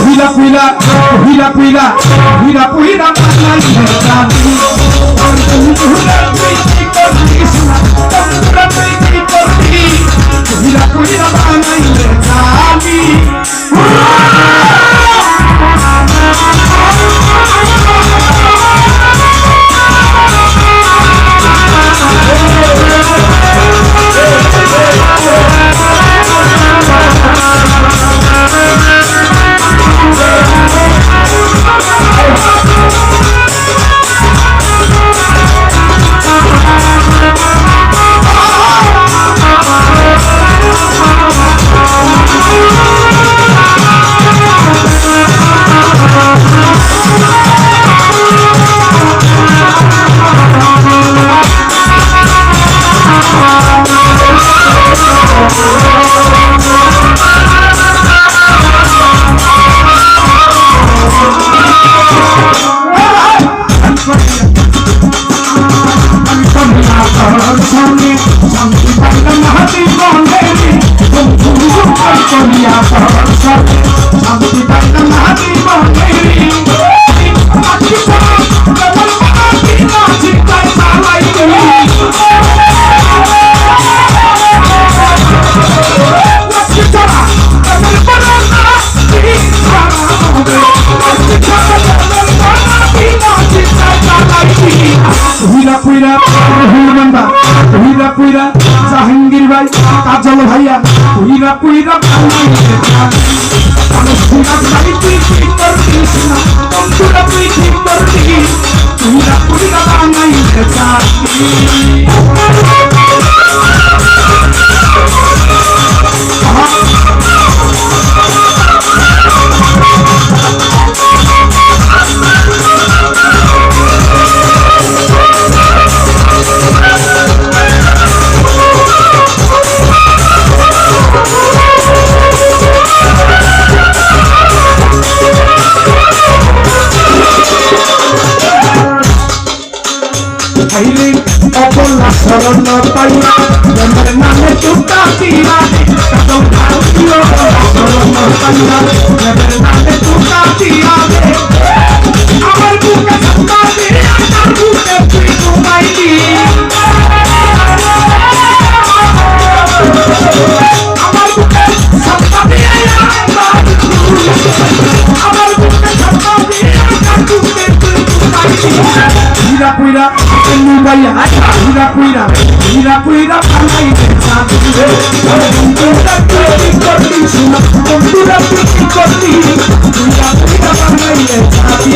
Hila pila, hila pila, hila pila, Jahangir ভাই কাজল ভাইয়া পুইরা পুইরা তুই ঠিক করতিস না বন্ধুরা তুই ঠিক করতি পুইরা পুইরা বানাইতে চাকরি অপলা শরণ পাইয়া জন্মের নামে টুকা দিয়া কাজল ভাইয়া শরণ পাইয়া জন্মের নামে টুকা দিয়া আমার বুকে সত্তা দিয়ে আমার বুকে তুই ঘুমাইলি আমার বুকে সত্তা দিয়ে আমার বুকে সত্তা দিয়ে আমার বুকে তুই ঘুমাইলি হীরা পুইরা ভাইয়া হীরা পুইরা হীরা পুইরা বানাইতে চাকরি বন্ধুরা তুই কি করতিস না বন্ধুরা তুই কি করতিস হীরা পুইরা বানাইতে চাকরি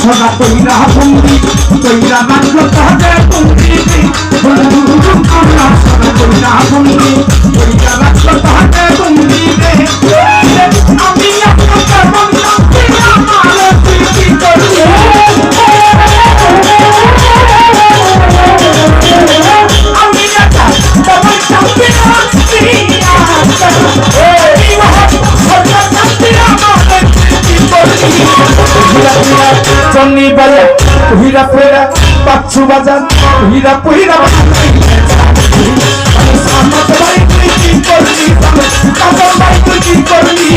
সদা কইরা বন্দি কইরা রাখলো তাদের বন্দি সদা কইরা বন্দি কইরা রাখলো তাদের বন্দি আমি আপনাকে বললাম আমার কি করবে আমি এটা তোমার সাথে আছি জন্নি বাজা হীরা পুইরা পাচ্ছু বাজার হীরা পুইরা সামনে ভাই তুই কি করলি কাজল ভাই তুই কি করলি